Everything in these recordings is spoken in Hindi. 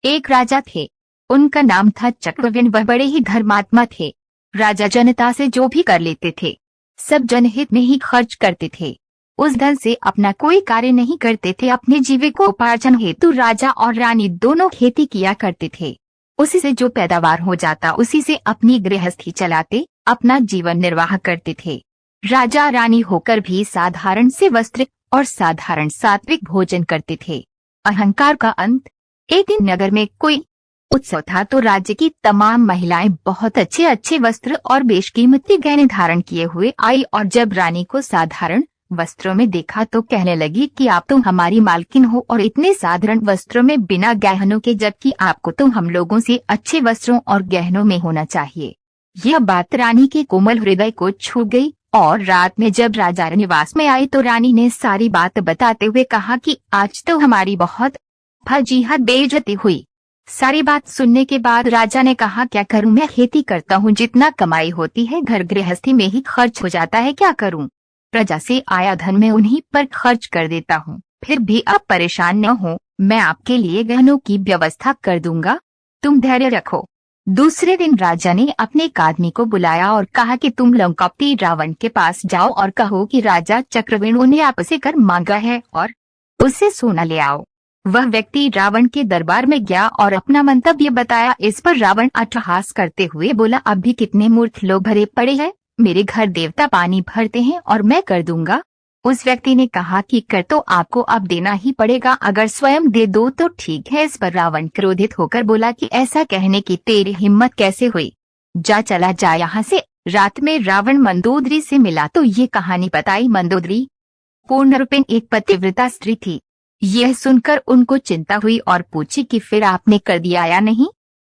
एक राजा थे। उनका नाम था चक्रवेण। वह बड़े ही धर्मात्मा थे। राजा जनता से जो भी कर लेते थे सब जनहित में ही खर्च करते थे। उस धन से अपना कोई कार्य नहीं करते थे। अपने जीविकोपार्जन हेतु राजा और रानी दोनों खेती किया करते थे। उसी से जो पैदावार हो जाता उसी से अपनी गृहस्थी चलाते, अपना जीवन निर्वाह करते थे। राजा रानी होकर भी साधारण से वस्त्र और साधारण सात्विक भोजन करते थे। अहंकार का अंत। एक दिन नगर में कोई उत्सव था तो राज्य की तमाम महिलाएं बहुत अच्छे अच्छे वस्त्र और बेशकीमती गहने धारण किए हुए आई, और जब रानी को साधारण वस्त्रों में देखा तो कहने लगी कि आप तो हमारी मालकिन हो और इतने साधारण वस्त्रों में बिना गहनों के, जबकि आपको तो हम लोगों से अच्छे वस्त्रों और गहनों में होना चाहिए। यह बात रानी के कोमल हृदय को छू गई, और रात में जब राजा निवास में आई तो रानी ने सारी बात बताते हुए कहा कि आज तो हमारी बहुत फजीहत बेइज्जती हुई। सारी बात सुनने के बाद राजा ने कहा, क्या करूं, मैं खेती करता हूं, जितना कमाई होती है घर गृहस्थी में ही खर्च हो जाता है। क्या करूं, प्रजा से आया धन मैं उन्हीं पर खर्च कर देता हूं। फिर भी आप परेशान न हो, मैं आपके लिए गहनों की व्यवस्था कर दूंगा, तुम धैर्य रखो। दूसरे दिन राजा ने अपने एक आदमी को बुलाया और कहा कि तुम लंकापति रावण के पास जाओ और कहो कि राजा चक्रवेणु ने आपसे कर मांगा है और उससे सोना ले आओ। वह व्यक्ति रावण के दरबार में गया और अपना मंतव्य बताया। इस पर रावण अट्टहास करते हुए बोला, अब भी कितने मूर्ख लोग भरे पड़े हैं, मेरे घर देवता पानी भरते हैं और मैं कर दूंगा। उस व्यक्ति ने कहा कि कर तो आपको अब देना ही पड़ेगा, अगर स्वयं दे दो तो ठीक है। इस पर रावण क्रोधित होकर बोला कि ऐसा कहने की तेरी हिम्मत कैसे हुई, जा चला जा यहाँ से। रात में रावण मंदोदरी से मिला तो ये कहानी बताई। मंदोदरी पूर्णरूपेण एक पतिव्रता स्त्री थी। यह सुनकर उनको चिंता हुई और पूछी कि फिर आपने कर दिया या नहीं।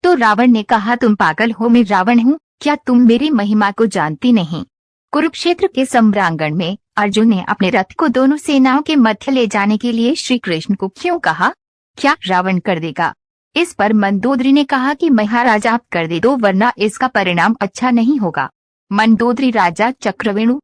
तो रावण ने कहा, तुम पागल हो, मैं रावण हूँ, क्या तुम मेरी महिमा को जानती नहीं। कुरुक्षेत्र के सम्रांगण में अर्जुन ने अपने रथ को दोनों सेनाओं के मध्य ले जाने के लिए श्री कृष्ण को क्यों कहा, क्या रावण कर देगा। इस पर मंदोदरी ने कहा कि महाराज आप कर दे दो, वरना इसका परिणाम अच्छा नहीं होगा। मंदोदरी राजा चक्रवेणु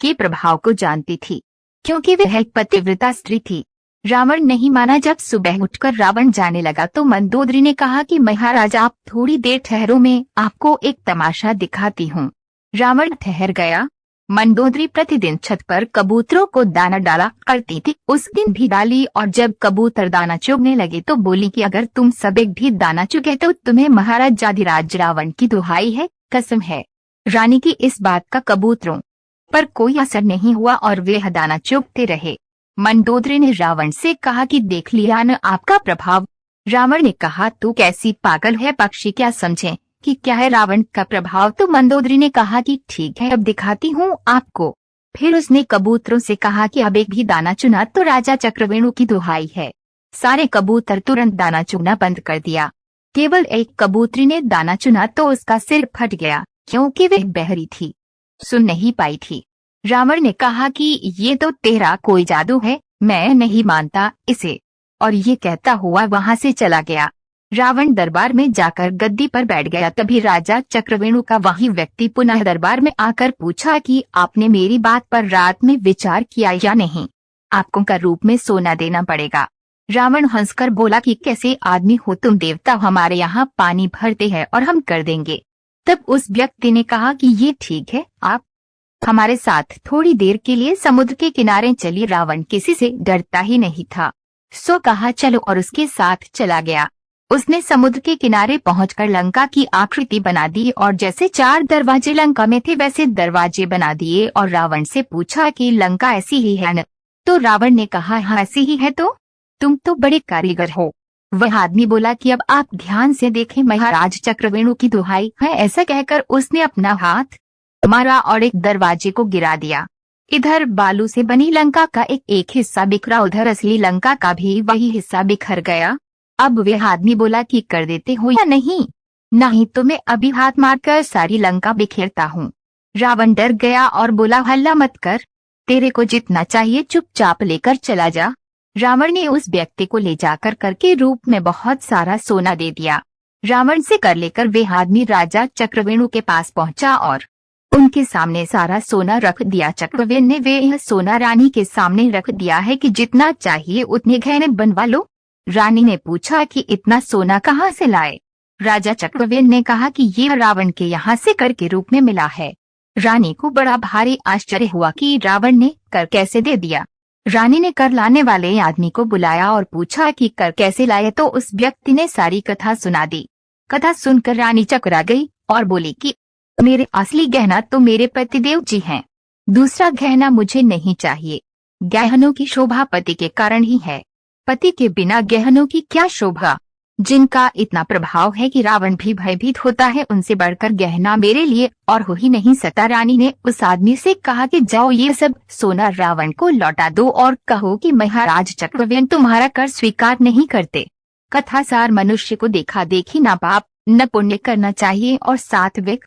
के प्रभाव को जानती थी, क्योंकि वह एक पतिव्रता स्त्री थी। रावण नहीं माना। जब सुबह उठकर रावण जाने लगा तो मंदोदरी ने कहा कि महाराज आप थोड़ी देर ठहरो, मैं आपको एक तमाशा दिखाती हूँ। रावण ठहर गया। मंदोदरी प्रतिदिन छत पर कबूतरों को दाना डाला करती थी। उस दिन भी डाली, और जब कबूतर दाना चुगने लगे तो बोली कि अगर तुम सब एक भी दाना चुगे तो तुम्हें महाराज आदिराज रावण की दुहाई है, कसम है। रानी की इस बात का कबूतरों पर कोई असर नहीं हुआ और वे दाना चुगते रहे। मंदोदरी ने रावण से कहा कि देख लिया न आपका प्रभाव। रावण ने कहा, तू कैसी पागल है, पक्षी क्या समझे कि क्या है रावण का प्रभाव। तो मंदोदरी ने कहा कि ठीक है, अब दिखाती हूँ आपको। फिर उसने कबूतरों से कहा कि अब एक भी दाना चुना तो राजा चक्रवेणु की दुहाई है। सारे कबूतर तुरंत दाना चुगना बंद कर दिया। केवल एक कबूतरी ने दाना चुना तो उसका सिर फट गया, क्योंकि वह बहरी थी, सुन नहीं पाई थी। रावण ने कहा कि ये तो तेरा कोई जादू है, मैं नहीं मानता इसे, और ये कहता हुआ वहां से चला गया। रावण दरबार में जाकर गद्दी पर बैठ गया। तभी राजा चक्रवेणु का वही व्यक्ति पुनः दरबार में आकर पूछा कि आपने मेरी बात पर रात में विचार किया या नहीं, आपको का रूप में सोना देना पड़ेगा। रावण हंसकर बोला कि कैसे आदमी हो तुम, देवता हमारे यहाँ पानी भरते हैं और हम कर देंगे। तब उस व्यक्ति ने कहा कि ये ठीक है, आप हमारे साथ थोड़ी देर के लिए समुद्र के किनारे चलिए। रावण किसी से डरता ही नहीं था, सो कहा चलो, और उसके साथ चला गया। उसने समुद्र के किनारे पहुंचकर लंका की आकृति बना दी और जैसे 4 दरवाजे लंका में थे वैसे दरवाजे बना दिए, और रावण से पूछा कि लंका ऐसी ही है न। तो रावण ने कहा, हाँ ऐसी ही है। तो तुम तो बड़े कारीगर हो। वह आदमी बोला कि अब आप ध्यान से देखें, महाराज चक्रवेणु की दुहाई है। ऐसा कहकर उसने अपना हाथ मारा और एक दरवाजे को गिरा दिया। इधर बालू से बनी लंका का एक हिस्सा बिखरा, उधर असली लंका का भी वही हिस्सा बिखर गया। अब वह आदमी बोला कि कर देते हो या नहीं, नहीं तो मैं अभी हाथ मारकर सारी लंका बिखेरता हूँ। रावण डर गया और बोला, हल्ला मत कर, तेरे को जितना चाहिए चुपचाप लेकर चला जा। रावण ने उस व्यक्ति को ले जाकर कर के रूप में बहुत सारा सोना दे दिया। रावण से कर लेकर वे आदमी राजा चक्रवेणु के पास पहुंचा और उनके सामने सारा सोना रख दिया। चक्रवेण ने वे यह सोना रानी के सामने रख दिया है कि जितना चाहिए उतने गहने बनवा लो। रानी ने पूछा कि इतना सोना कहाँ से लाए। राजा चक्रव्यूह ने कहा कि ये रावण के यहाँ से कर के रूप में मिला है। रानी को बड़ा भारी आश्चर्य हुआ कि रावण ने कर कैसे दे दिया। रानी ने कर लाने वाले आदमी को बुलाया और पूछा कि कर कैसे लाए, तो उस व्यक्ति ने सारी कथा सुना दी। कथा सुनकर रानी चकरा गई और बोली कि मेरे असली गहना तो मेरे पतिदेव जी हैं, दूसरा गहना मुझे नहीं चाहिए। गहनों की शोभा पति के कारण ही है, पति के बिना गहनों की क्या शोभा। जिनका इतना प्रभाव है कि रावण भी भयभीत होता है, उनसे बढ़कर गहना मेरे लिए और हो ही नहीं सकता। रानी ने उस आदमी से कहा कि जाओ ये सब सोना रावण को लौटा दो और कहो कि महाराज चक्रव्यूह तुम्हारा कर स्वीकार नहीं करते। कथासार मनुष्य को देखा देखी न पाप न पुण्य करना चाहिए और सात्विक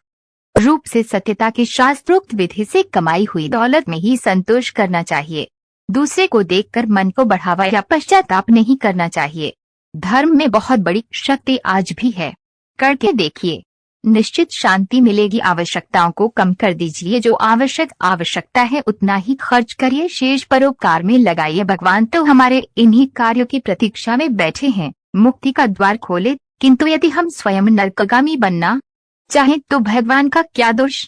रूप से सत्यता के शास्त्रोक्त विधि से कमाई हुई दौलत में ही संतोष करना चाहिए। दूसरे को देखकर मन को बढ़ावा या पश्चाताप नहीं करना चाहिए। धर्म में बहुत बड़ी शक्ति आज भी है, करके देखिए, निश्चित शांति मिलेगी। आवश्यकताओं को कम कर दीजिए, जो आवश्यकता है उतना ही खर्च करिए, शेष परोपकार में लगाइए। भगवान तो हमारे इन्हीं कार्यों की प्रतीक्षा में बैठे हैं, मुक्ति का द्वार खोले। किंतु यदि हम स्वयं नरकगामी बनना चाहें तो भगवान का क्या दोष।